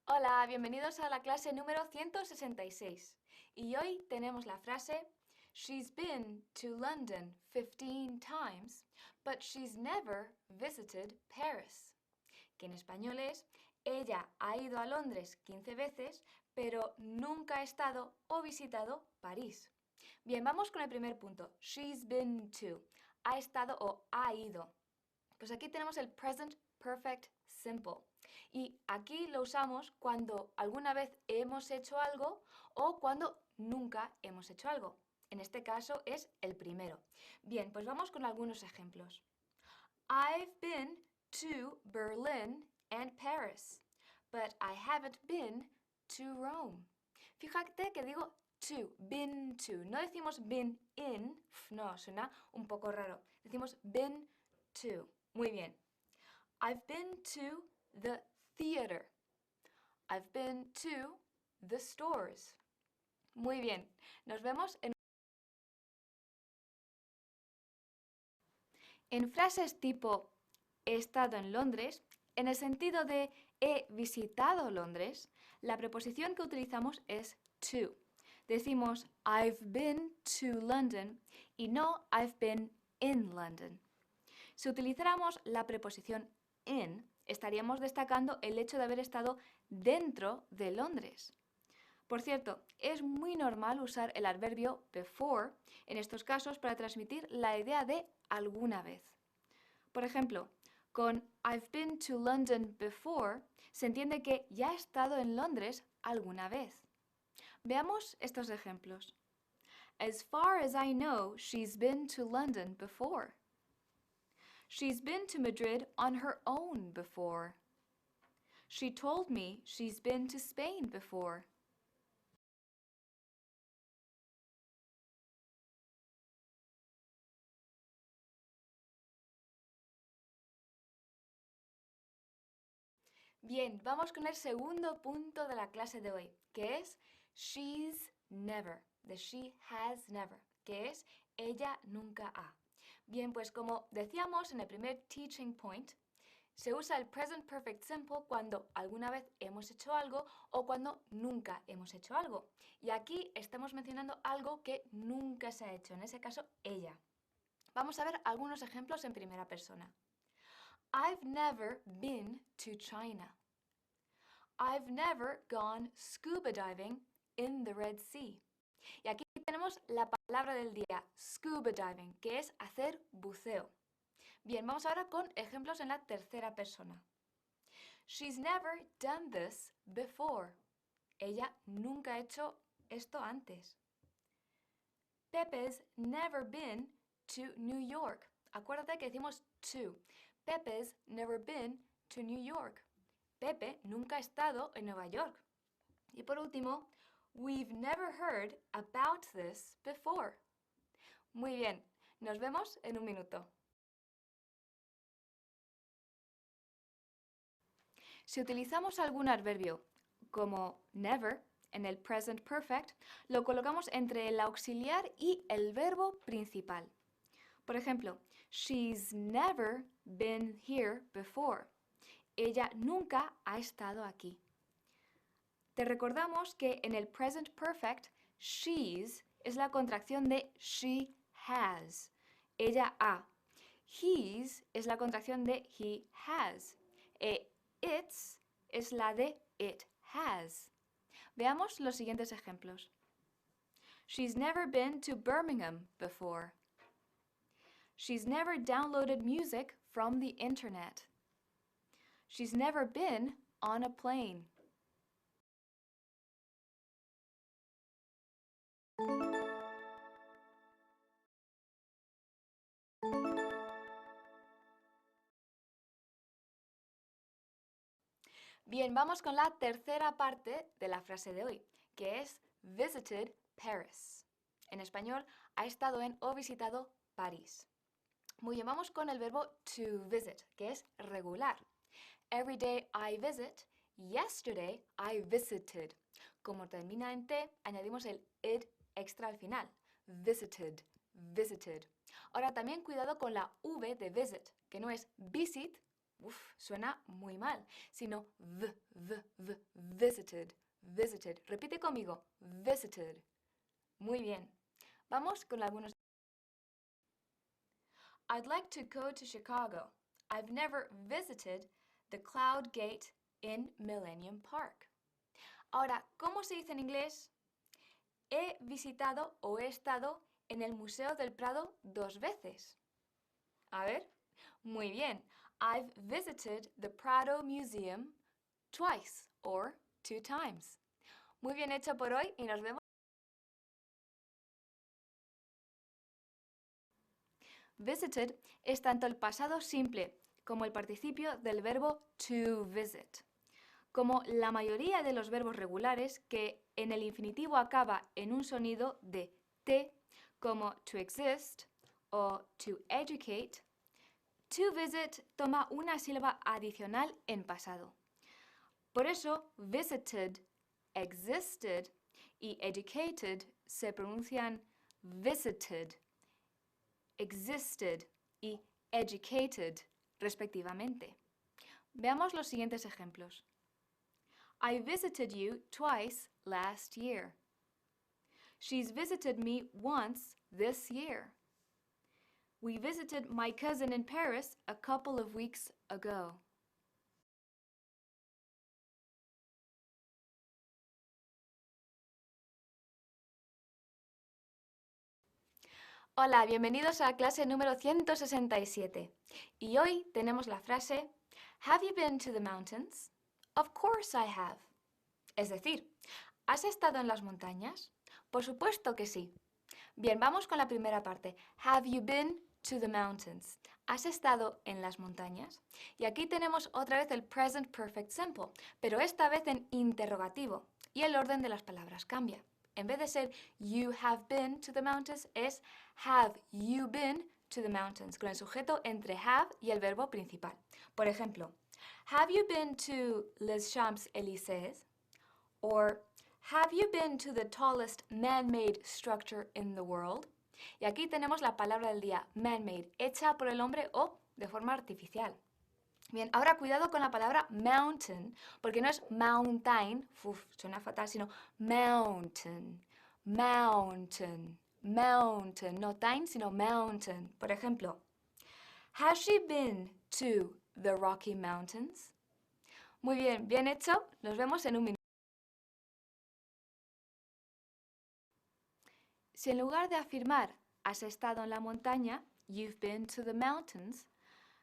Hola, bienvenidos a la clase número 166. Y hoy tenemos la frase She's been to London 15 times, but she's never visited Paris. Que en español es ella ha ido a Londres 15 veces, pero nunca ha estado o visitado París. Bien, vamos con el primer punto. She's been to. Ha estado o ha ido. Pues aquí tenemos el present perfect simple. Y aquí lo usamos cuando alguna vez hemos hecho algo o cuando nunca hemos hecho algo. En este caso es el primero. Bien, pues vamos con algunos ejemplos. I've been to Berlin and Paris, but I haven't been to Rome. Fíjate que digo to, been to. No decimos been in, no, suena un poco raro. Decimos been to. Muy bien. I've been to the theater. I've been to the stores. Muy bien. Nos vemos en frases tipo he estado en Londres, en el sentido de he visitado Londres, la preposición que utilizamos es to. Decimos I've been to London y no I've been in London. Si utilizáramos la preposición in, estaríamos destacando el hecho de haber estado dentro de Londres. Por cierto, es muy normal usar el adverbio before en estos casos para transmitir la idea de alguna vez. Por ejemplo, con I've been to London before se entiende que ya ha estado en Londres alguna vez. Veamos estos ejemplos. As far as I know, she's been to London before. She's been to Madrid on her own before. She told me she's been to Spain before. Bien, vamos con el segundo punto de la clase de hoy, que es she's never, de she has never, que es ella nunca ha. Bien, pues como decíamos en el primer teaching point, se usa el present perfect simple cuando alguna vez hemos hecho algo o cuando nunca hemos hecho algo. Y aquí estamos mencionando algo que nunca se ha hecho, en ese caso ella. Vamos a ver algunos ejemplos en primera persona. I've never been to China. I've never gone scuba diving in the Red Sea. Y aquí tenemos la palabra del día, scuba diving, que es hacer buceo. Bien, vamos ahora con ejemplos en la tercera persona. She's never done this before. Ella nunca ha hecho esto antes. Pepe's never been to New York. Acuérdate que decimos to. Pepe's never been to New York. Pepe nunca ha estado en Nueva York. Y por último, we've never heard about this before. Muy bien, nos vemos en un minuto. Si utilizamos algún adverbio como never en el present perfect, lo colocamos entre el auxiliar y el verbo principal. Por ejemplo, she's never been here before. Ella nunca ha estado aquí. Te recordamos que en el present perfect, she's es la contracción de she has. Ella ha. He's es la contracción de he has. It's es la de it has. Veamos los siguientes ejemplos. She's never been to Birmingham before. She's never downloaded music from the internet. She's never been on a plane. Bien, vamos con la tercera parte de la frase de hoy, que es visited Paris. En español, ha estado en o visitado París. Muy bien, vamos con el verbo to visit, que es regular. Every day I visit, yesterday I visited. Como termina en T, añadimos el id extra al final. Visited, visited. Ahora también cuidado con la V de visit, que no es visit, suena muy mal, sino visited, visited. Repite conmigo, visited. Muy bien. Vamos con algunos. I'd like to go to Chicago. I've never visited the Cloud Gate in Millennium Park. Ahora, ¿cómo se dice en inglés? He visitado o he estado en el Museo del Prado 2 veces. A ver, muy bien. I've visited the Prado Museum twice or 2 times. Muy bien hecho por hoy y nos vemos. Visited es tanto el pasado simple como el participio del verbo to visit. Como la mayoría de los verbos regulares que en el infinitivo acaba en un sonido de T, como to exist o to educate, to visit toma una sílaba adicional en pasado. Por eso, visited, existed y educated se pronuncian visited, existed y educated, respectivamente. Veamos los siguientes ejemplos. I visited you twice last year. She's visited me once this year. We visited my cousin in Paris a couple of weeks ago. Hola, bienvenidos a la clase número 167. Y hoy tenemos la frase Have you been to the mountains? Of course I have. Es decir, ¿has estado en las montañas? Por supuesto que sí. Bien, vamos con la primera parte. Have you been to the mountains? ¿Has estado en las montañas? Y aquí tenemos otra vez el present perfect simple, pero esta vez en interrogativo. Y el orden de las palabras cambia. En vez de ser you have been to the mountains, es have you been to the mountains, con el sujeto entre have y el verbo principal. Por ejemplo, have you been to Les Champs-Élysées? Or have you been to the tallest man-made structure in the world? Y aquí tenemos la palabra del día, man-made, hecha por el hombre o de forma artificial. Bien, ahora cuidado con la palabra mountain, porque no es mountain, suena fatal, sino mountain, mountain, mountain, no time, sino mountain. Por ejemplo, has she been to the Rocky Mountains? Muy bien, bien hecho, nos vemos en un minuto. Si en lugar de afirmar has estado en la montaña, you've been to the mountains,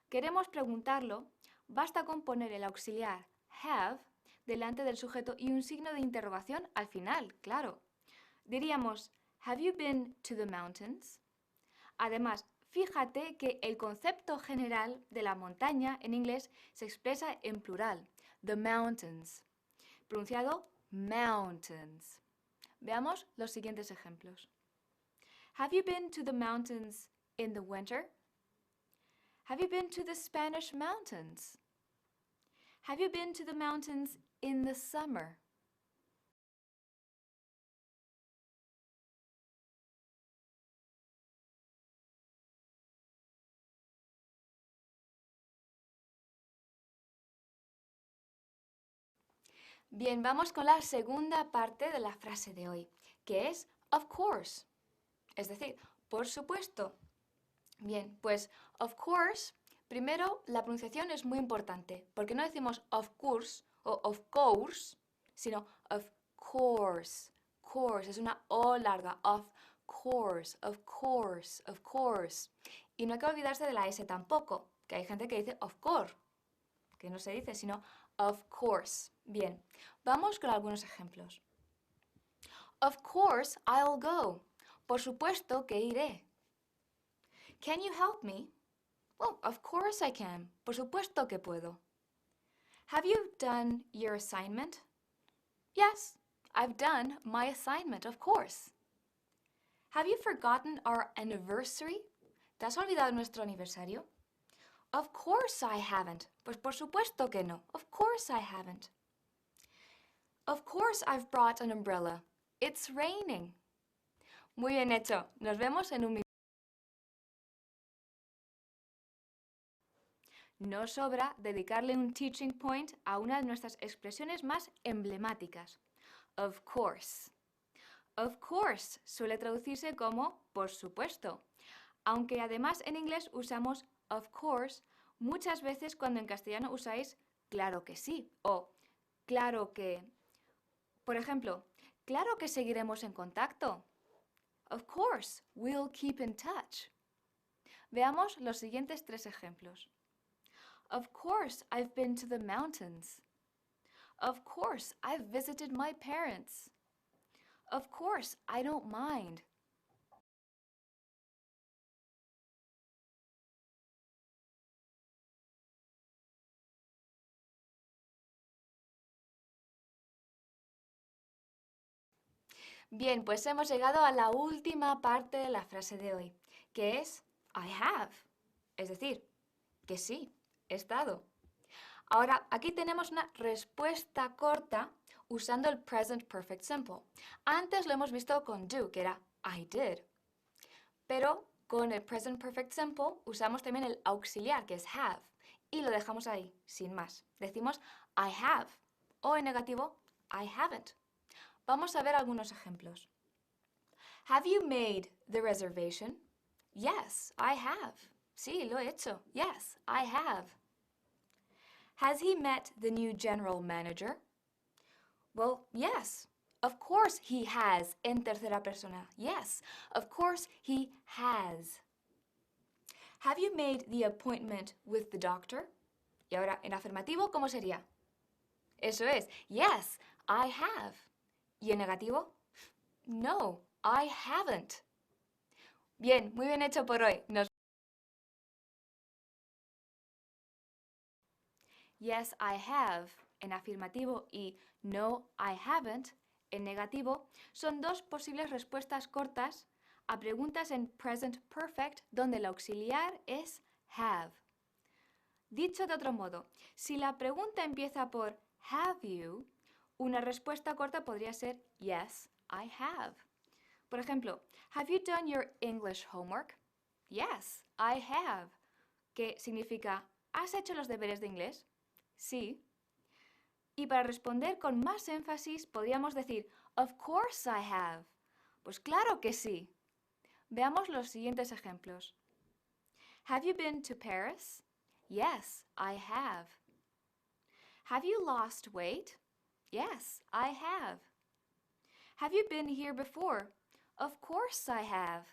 queremos preguntarlo, basta con poner el auxiliar have delante del sujeto y un signo de interrogación al final, claro. Diríamos, have you been to the mountains? Además, fíjate que el concepto general de la montaña en inglés se expresa en plural, the mountains, pronunciado mountains. Veamos los siguientes ejemplos. Have you been to the mountains in the winter? Have you been to the Spanish mountains? Have you been to the mountains in the summer? Bien, vamos con la segunda parte de la frase de hoy, que es of course, es decir, por supuesto. Bien, pues of course, primero la pronunciación es muy importante, porque no decimos of course o of course, sino of course. Course es una O larga, of course, of course, of course. Y no hay que olvidarse de la S tampoco, que hay gente que dice of course, que no se dice, sino of course. Bien, vamos con algunos ejemplos. Of course I'll go. Por supuesto que iré. Can you help me? Well, of course I can. Por supuesto que puedo. Have you done your assignment? Yes, I've done my assignment, of course. Have you forgotten our anniversary? ¿Te has olvidado nuestro aniversario? Of course I haven't. Pues por supuesto que no. Of course I haven't. Of course I've brought an umbrella. It's raining. Muy bien hecho. Nos vemos en un minuto. no sobra dedicarle un teaching point a una de nuestras expresiones más emblemáticas. Of course. Of course suele traducirse como por supuesto, aunque además en inglés usamos of course muchas veces cuando en castellano usáis claro que sí o claro que. Por ejemplo, claro que seguiremos en contacto. Of course, we'll keep in touch. Veamos los siguientes 3 ejemplos. Of course, I've been to the mountains. Of course, I've visited my parents. Of course, I don't mind. Bien, pues hemos llegado a la última parte de la frase de hoy, que es I have, es decir, que sí, he estado. Ahora, aquí tenemos una respuesta corta usando el present perfect simple. Antes lo hemos visto con do, que era I did. Pero con el present perfect simple usamos también el auxiliar, que es have, y lo dejamos ahí, sin más. Decimos I have, o en negativo, I haven't. Vamos a ver algunos ejemplos. Have you made the reservation? Yes, I have. Sí, lo he hecho. Yes, I have. Has he met the new general manager? Well, yes. Of course he has, en tercera persona. Yes, of course he has. Have you made the appointment with the doctor? Y ahora, en afirmativo, ¿cómo sería? Eso es. Yes, I have. ¿Y en negativo? No, I haven't. Bien, muy bien hecho por hoy. Yes, I have en afirmativo y no, I haven't en negativo son dos posibles respuestas cortas a preguntas en present perfect donde el auxiliar es have. Dicho de otro modo, si la pregunta empieza por have you, una respuesta corta podría ser yes, I have. Por ejemplo, have you done your English homework? Yes, I have. Que significa, ¿has hecho los deberes de inglés? Sí. Y para responder con más énfasis podríamos decir, of course I have. Pues claro que sí. Veamos los siguientes ejemplos. Have you been to Paris? Yes, I have. Have you lost weight? Yes, I have. Have you been here before? Of course I have.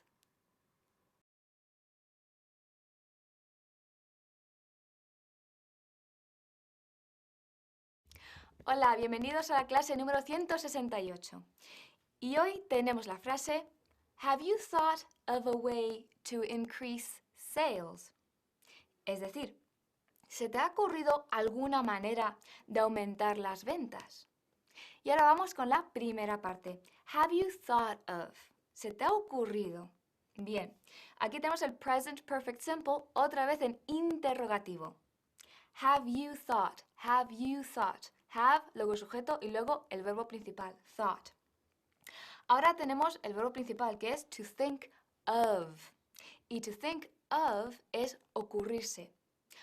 Hola, bienvenidos a la clase número 168. Y hoy tenemos la frase Have you thought of a way to increase sales? Es decir, ¿se te ha ocurrido alguna manera de aumentar las ventas? Y ahora vamos con la primera parte. Have you thought of? ¿Se te ha ocurrido? Bien, aquí tenemos el present perfect simple otra vez en interrogativo. Have you thought? Have you thought? Have, luego el sujeto y luego el verbo principal, thought. Ahora tenemos el verbo principal que es to think of. Y to think of es ocurrirse.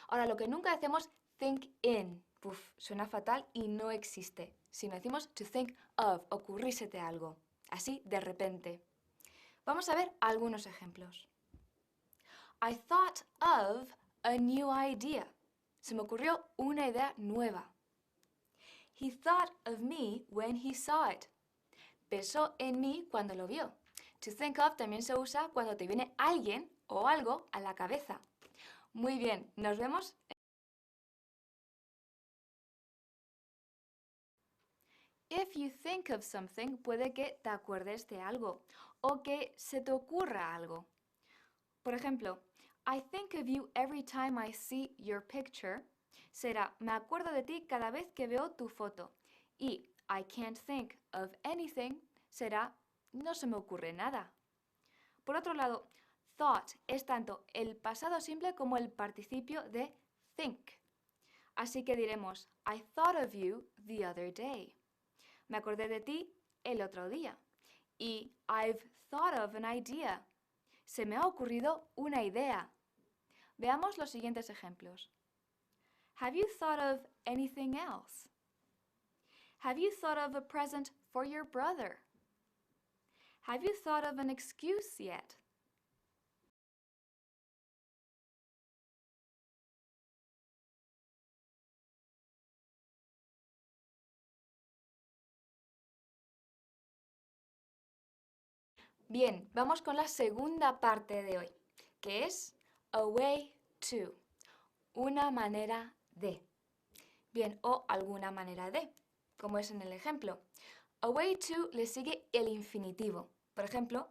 Ahora, lo que nunca hacemos, think in. Uf, suena fatal y no existe. Sino decimos to think of, ocurrírsete algo. Así, de repente. Vamos a ver algunos ejemplos. I thought of a new idea. Se me ocurrió una idea nueva. He thought of me when he saw it. Pensó en mí cuando lo vio. To think of también se usa cuando te viene alguien o algo a la cabeza. Muy bien, nos vemos. If you think of something, puede que te acuerdes de algo o que se te ocurra algo. Por ejemplo, I think of you every time I see your picture. Será, me acuerdo de ti cada vez que veo tu foto. Y I can't think of anything será, no se me ocurre nada. Por otro lado, thought es tanto el pasado simple como el participio de think. Así que diremos, I thought of you the other day. Me acordé de ti el otro día. Y I've thought of an idea. Se me ha ocurrido una idea. Veamos los siguientes ejemplos. Have you thought of anything else? Have you thought of a present for your brother? Have you thought of an excuse yet? Bien, vamos con la segunda parte de hoy, que es a way to, una manera de. Bien, o alguna manera de, como es en el ejemplo. A way to le sigue el infinitivo. Por ejemplo,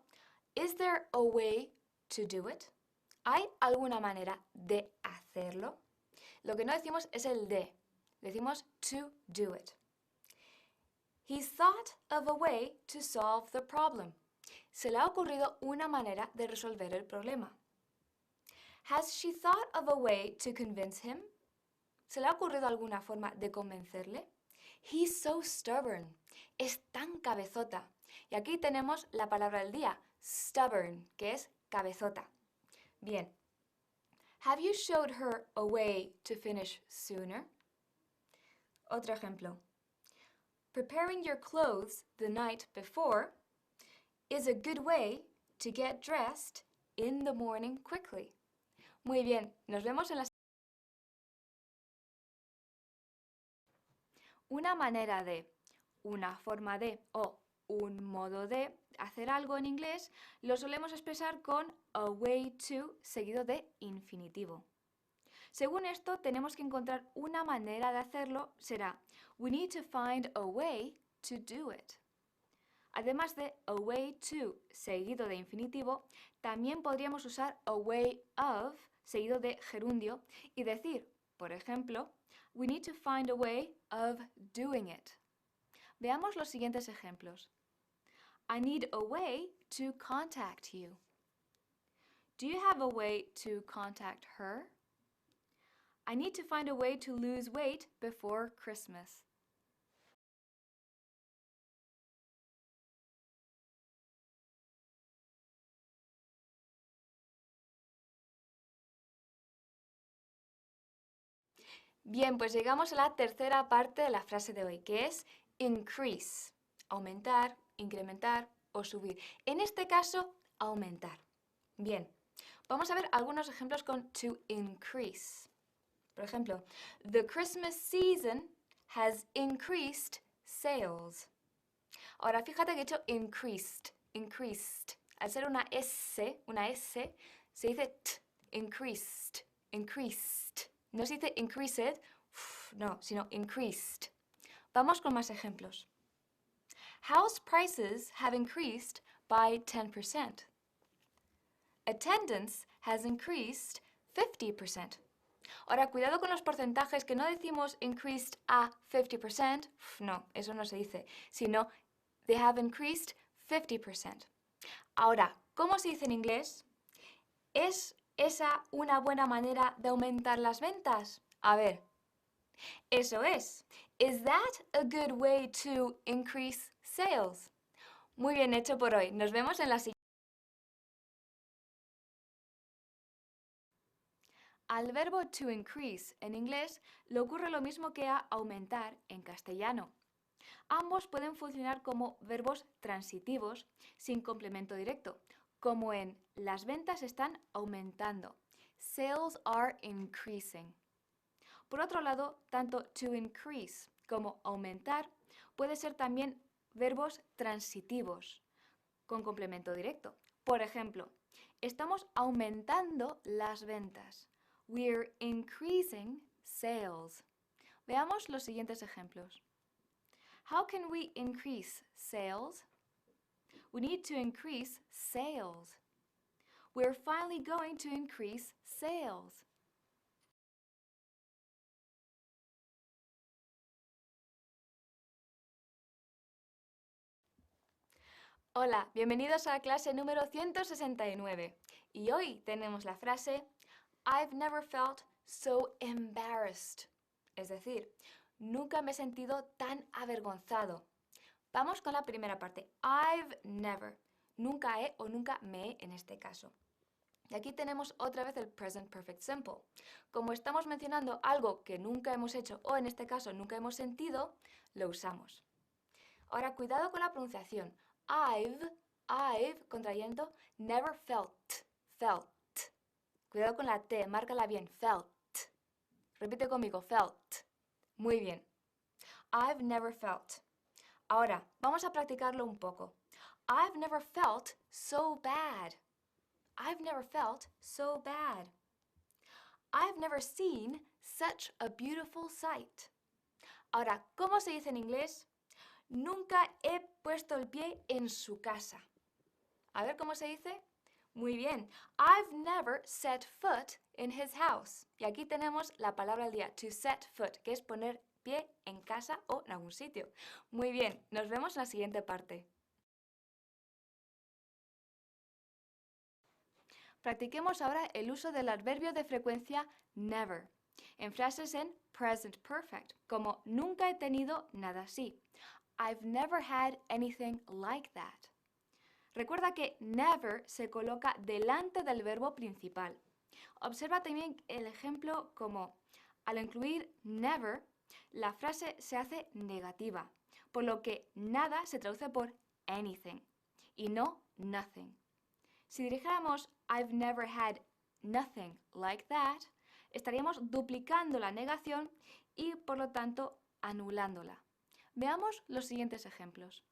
is there a way to do it? ¿Hay alguna manera de hacerlo? Lo que no decimos es el de, decimos to do it. He's thought of a way to solve the problem. Se le ha ocurrido una manera de resolver el problema. Has she thought of a way to convince him? ¿Se le ha ocurrido alguna forma de convencerle? He's so stubborn. Es tan cabezota. Y aquí tenemos la palabra del día, stubborn, que es cabezota. Bien. Have you showed her a way to finish sooner? Otro ejemplo. Preparing your clothes the night before is a good way to get dressed in the morning quickly. Muy bien, nos vemos en la... Una manera de, una forma de o un modo de hacer algo en inglés lo solemos expresar con a way to seguido de infinitivo. Según esto, tenemos que encontrar una manera de hacerlo, será we need to find a way to do it. Además de a way to seguido de infinitivo, también podríamos usar a way of seguido de gerundio y decir, por ejemplo, we need to find a way of doing it. Veamos los siguientes ejemplos. I need a way to contact you. Do you have a way to contact her? I need to find a way to lose weight before Christmas. Bien, pues llegamos a la tercera parte de la frase de hoy, que es increase, aumentar, incrementar o subir. En este caso, aumentar. Bien, vamos a ver algunos ejemplos con to increase. Por ejemplo, the Christmas season has increased sales. Ahora, fíjate que he dicho increased, increased. Al ser una S, se dice t, increased, increased. No se dice increased, no, sino increased. Vamos con más ejemplos. House prices have increased by 10%. Attendance has increased 50%. Ahora, cuidado con los porcentajes, que no decimos increased a 50%, no, eso no se dice, sino they have increased 50%. Ahora, ¿cómo se dice en inglés? ¿Es esa una buena manera de aumentar las ventas? A ver, eso es. Is that a good way to increase sales? Muy bien hecho por hoy. Nos vemos en la siguiente. Al verbo to increase en inglés le ocurre lo mismo que a aumentar en castellano. Ambos pueden funcionar como verbos transitivos sin complemento directo, como en las ventas están aumentando. Sales are increasing. Por otro lado, tanto to increase como aumentar puede ser también verbos transitivos con complemento directo. Por ejemplo, estamos aumentando las ventas. We're increasing sales. Veamos los siguientes ejemplos. How can we increase sales? We need to increase sales. We're finally going to increase sales. Hola, bienvenidos a la clase número 169. Y hoy tenemos la frase I've never felt so embarrassed. Es decir, nunca me he sentido tan avergonzado. Vamos con la primera parte. I've never. Nunca he o nunca me he en este caso. Y aquí tenemos otra vez el present perfect simple. Como estamos mencionando algo que nunca hemos hecho o en este caso nunca hemos sentido, lo usamos. Ahora cuidado con la pronunciación. I've, contrayendo, never felt. Cuidado con la T, márcala bien, felt. Repite conmigo, felt. Muy bien. I've never felt. Ahora, vamos a practicarlo un poco. I've never felt so bad. I've never felt so bad. I've never seen such a beautiful sight. Ahora, ¿cómo se dice en inglés? Nunca he puesto el pie en su casa. A ver cómo se dice. Muy bien. I've never set foot in his house. Y aquí tenemos la palabra del día, to set foot, que es poner pie en casa o en algún sitio. Muy bien, nos vemos en la siguiente parte. Practiquemos ahora el uso del adverbio de frecuencia never en frases en present perfect, como nunca he tenido nada así. I've never had anything like that. Recuerda que never se coloca delante del verbo principal. Observa también el ejemplo como al incluir never, la frase se hace negativa, por lo que nada se traduce por anything y no nothing. Si dijéramos I've never had nothing like that, estaríamos duplicando la negación y por lo tanto anulándola. Veamos los siguientes ejemplos.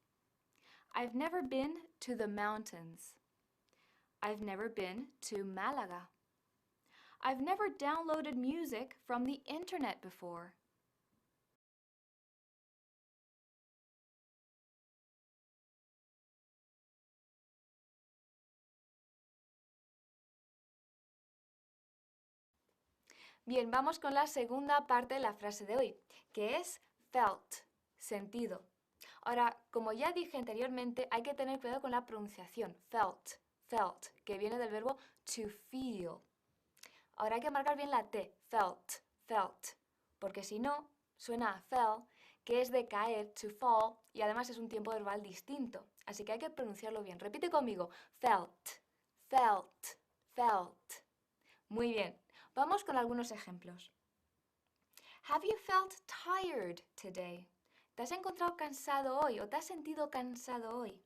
I've never been to the mountains. I've never been to Malaga. I've never downloaded music from the internet before. Bien, vamos con la segunda parte de la frase de hoy, que es felt, sentido. Ahora, como ya dije anteriormente, hay que tener cuidado con la pronunciación, felt, que viene del verbo to feel. Ahora hay que marcar bien la T, felt, porque si no, suena a fell, que es de caer, to fall, y además es un tiempo verbal distinto. Así que hay que pronunciarlo bien. Repite conmigo, felt. Muy bien, vamos con algunos ejemplos. Have you felt tired today? ¿Te has encontrado cansado hoy o te has sentido cansado hoy?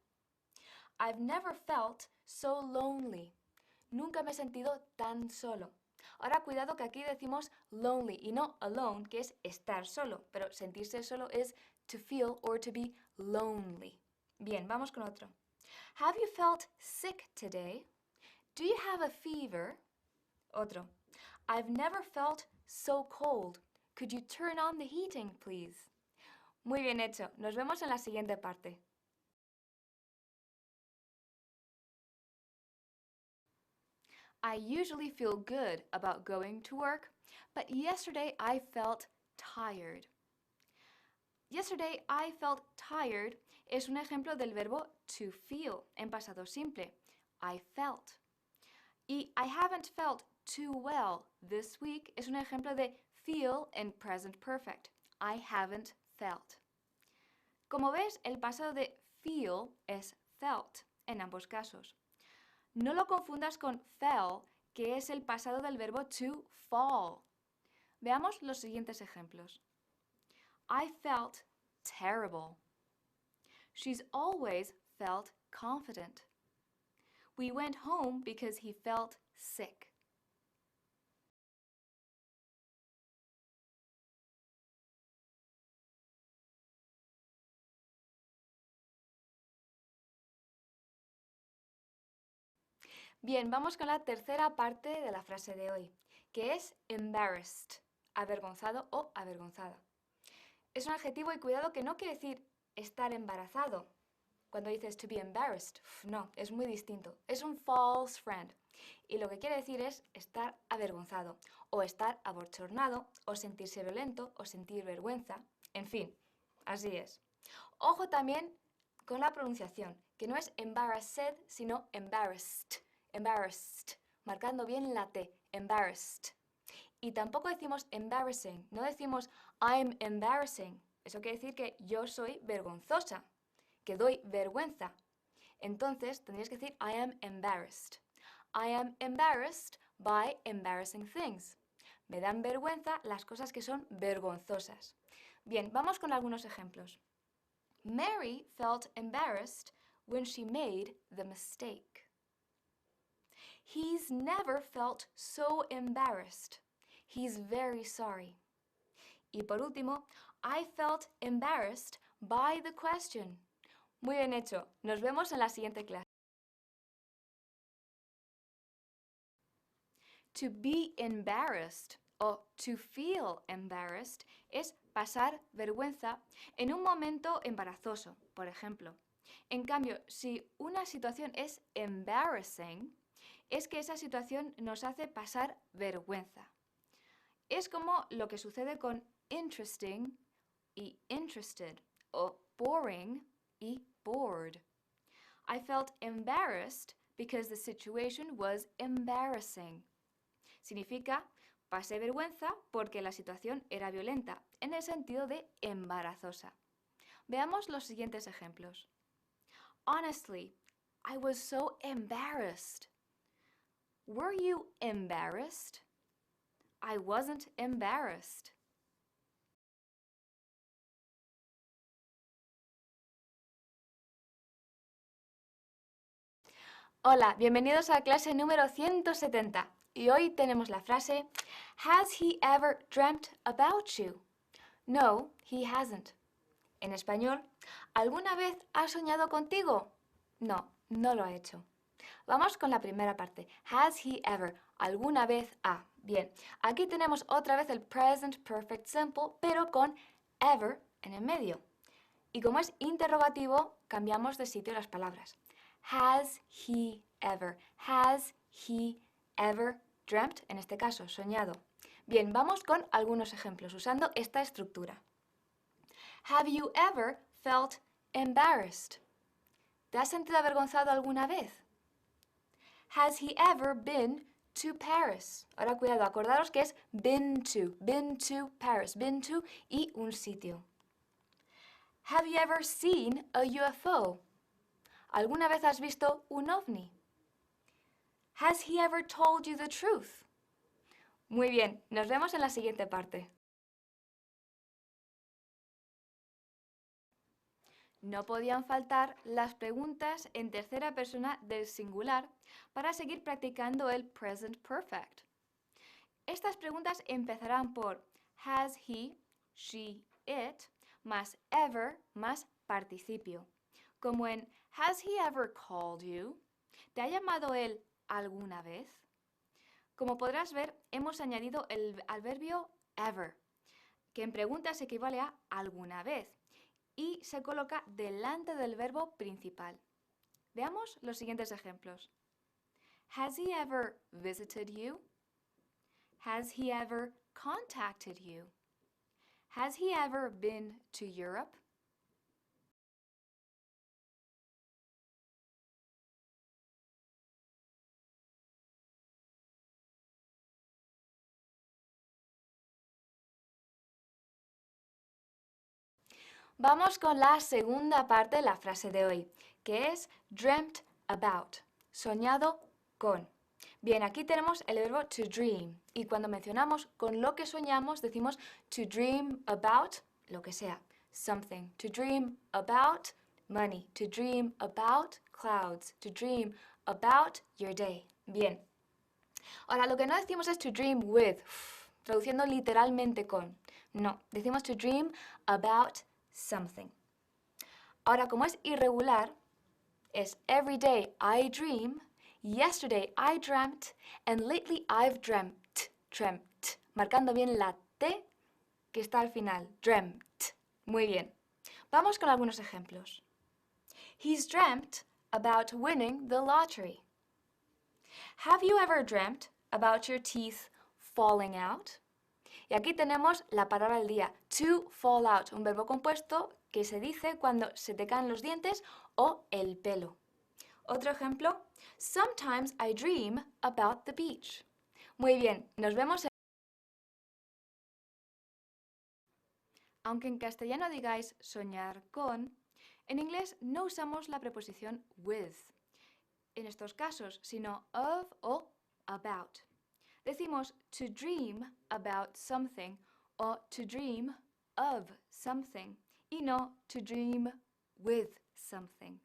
I've never felt so lonely. Nunca me he sentido tan solo. Ahora cuidado que aquí decimos lonely y no alone, que es estar solo, pero sentirse solo es to feel or to be lonely. Bien, vamos con otro. Have you felt sick today? Do you have a fever? Otro. I've never felt so cold. Could you turn on the heating, please? Muy bien hecho. Nos vemos en la siguiente parte. I usually feel good about going to work, but yesterday I felt tired. Yesterday I felt tired es un ejemplo del verbo to feel en pasado simple. I felt. Y I haven't felt too well this week es un ejemplo de feel en present perfect. I haven't felt. Como ves, el pasado de feel es felt en ambos casos. No lo confundas con fell, que es el pasado del verbo to fall. Veamos los siguientes ejemplos. I felt terrible. She's always felt confident. We went home because he felt sick. Bien, vamos con la tercera parte de la frase de hoy, que es embarrassed, avergonzado o avergonzada. Es un adjetivo y cuidado que no quiere decir estar embarazado. Cuando dices to be embarrassed, no, es muy distinto. Es un false friend. Y lo que quiere decir es estar avergonzado, o estar abochornado, o sentirse violento, o sentir vergüenza. En fin, así es. Ojo también con la pronunciación, que no es embarrassed, sino embarrassed. Embarrassed, marcando bien la T, embarrassed. Y tampoco decimos embarrassing, no decimos I'm embarrassing. Eso quiere decir que yo soy vergonzosa, que doy vergüenza. Entonces tendrías que decir I am embarrassed. I am embarrassed by embarrassing things. Me dan vergüenza las cosas que son vergonzosas. Bien, vamos con algunos ejemplos. Mary felt embarrassed when she made the mistake. He's never felt so embarrassed. He's very sorry. Y por último, I felt embarrassed by the question. Muy bien hecho. Nos vemos en la siguiente clase. To be embarrassed o to feel embarrassed es pasar vergüenza en un momento embarazoso, por ejemplo. En cambio, si una situación es embarrassing, es que esa situación nos hace pasar vergüenza. Es como lo que sucede con interesting y interested, o boring y bored. I felt embarrassed because the situation was embarrassing. Significa pasé vergüenza porque la situación era violenta, en el sentido de embarazosa. Veamos los siguientes ejemplos. Honestly, I was so embarrassed. Were you embarrassed? I wasn't embarrassed. Hola, bienvenidos a clase número 170. Y hoy tenemos la frase Has he ever dreamt about you? No, he hasn't. En español, ¿alguna vez ha soñado contigo? No, no lo ha hecho. Vamos con la primera parte. Has he ever? ¿Alguna vez ha? Bien, aquí tenemos otra vez el present perfect simple, pero con ever en el medio. Y como es interrogativo, cambiamos de sitio las palabras. Has he ever? Has he ever dreamt? En este caso, soñado. Bien, vamos con algunos ejemplos usando esta estructura. Have you ever felt embarrassed? ¿Te has sentido avergonzado alguna vez? Has he ever been to Paris? Ahora cuidado, acordaros que es been to Paris, been to y un sitio. Have you ever seen a UFO? ¿Alguna vez has visto un ovni? Has he ever told you the truth? Muy bien, nos vemos en la siguiente parte. No podían faltar las preguntas en tercera persona del singular para seguir practicando el present perfect. Estas preguntas empezarán por has he, she, it, más ever, más participio. Como en has he ever called you? ¿Te ha llamado él alguna vez? Como podrás ver, hemos añadido el adverbio ever, que en preguntas equivale a alguna vez y se coloca delante del verbo principal. Veamos los siguientes ejemplos. Has he ever visited you? Has he ever contacted you? Has he ever been to Europe? Vamos con la segunda parte de la frase de hoy, que es dreamt about, soñado con. Bien, aquí tenemos el verbo to dream y cuando mencionamos con lo que soñamos decimos to dream about lo que sea, something. To dream about money, to dream about clouds, to dream about your day. Bien. Ahora, lo que no decimos es to dream with, traduciendo literalmente con. No, decimos to dream about something. Ahora, como es irregular, es every day I dream, yesterday I dreamt, and lately I've dreamt, marcando bien la T que está al final, dreamt. Muy bien. Vamos con algunos ejemplos. He's dreamt about winning the lottery. Have you ever dreamt about your teeth falling out? Y aquí tenemos la palabra del día, to fall out, un verbo compuesto que se dice cuando se te caen los dientes o el pelo. Otro ejemplo, sometimes I dream about the beach. Muy bien, nos vemos en... Aunque en castellano digáis soñar con, en inglés no usamos la preposición with. en estos casos, sino of o about. Decimos to dream about something o to dream of something y no to dream with something.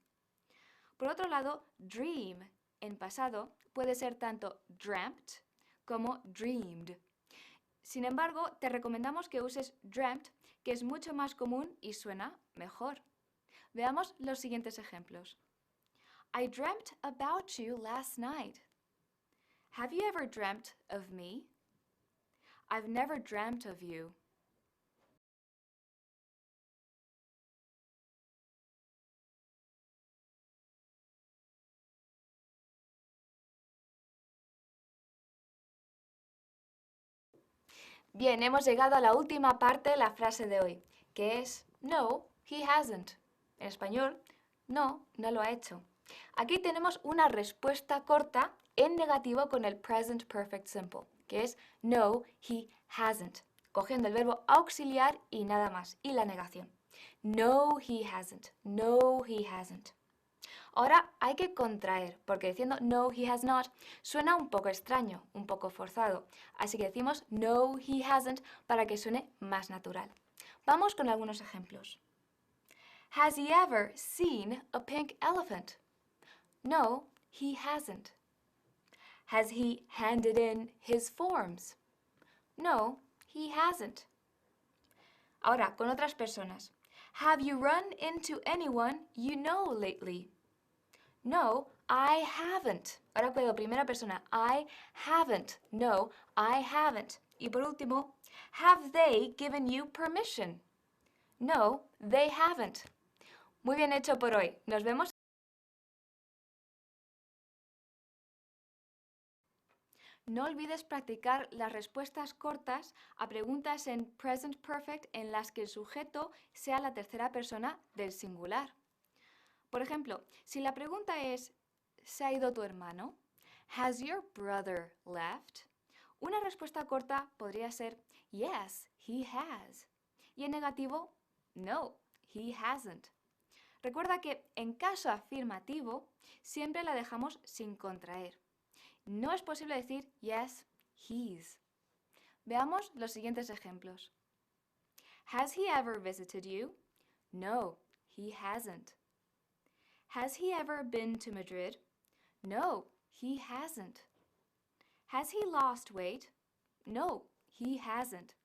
Por otro lado, dream en pasado puede ser tanto dreamt como dreamed. Sin embargo, te recomendamos que uses dreamt, que es mucho más común y suena mejor. Veamos los siguientes ejemplos. I dreamt about you last night. Have you ever dreamt of me? I've never dreamt of you. Bien, hemos llegado a la última parte de la frase de hoy, que es no, he hasn't. En español, no, no lo ha hecho. Aquí tenemos una respuesta corta en negativo con el present perfect simple, que es no, he hasn't, cogiendo el verbo auxiliar y nada más, y la negación. No, he hasn't. No, he hasn't. Ahora hay que contraer, porque diciendo no, he has not suena un poco extraño, un poco forzado. Así que decimos no, he hasn't para que suene más natural. Vamos con algunos ejemplos. Has he ever seen a pink elephant? No, he hasn't. Has he handed in his forms? No, he hasn't. Ahora, con otras personas. Have you run into anyone you know lately? No, I haven't. Ahora puedo, primera persona. I haven't. No, I haven't. Y por último, have they given you permission? No, they haven't. Muy bien hecho por hoy. Nos vemos. No olvides practicar las respuestas cortas a preguntas en present perfect en las que el sujeto sea la tercera persona del singular. Por ejemplo, si la pregunta es ¿se ha ido tu hermano? Has your brother left? Una respuesta corta podría ser Yes, he has. Y en negativo, No, he hasn't. Recuerda que en caso afirmativo siempre la dejamos sin contraer. No es posible decir Yes, he's. Veamos los siguientes ejemplos. Has he ever visited you? No, he hasn't. Has he ever been to Madrid? No, he hasn't. Has he lost weight? No, he hasn't.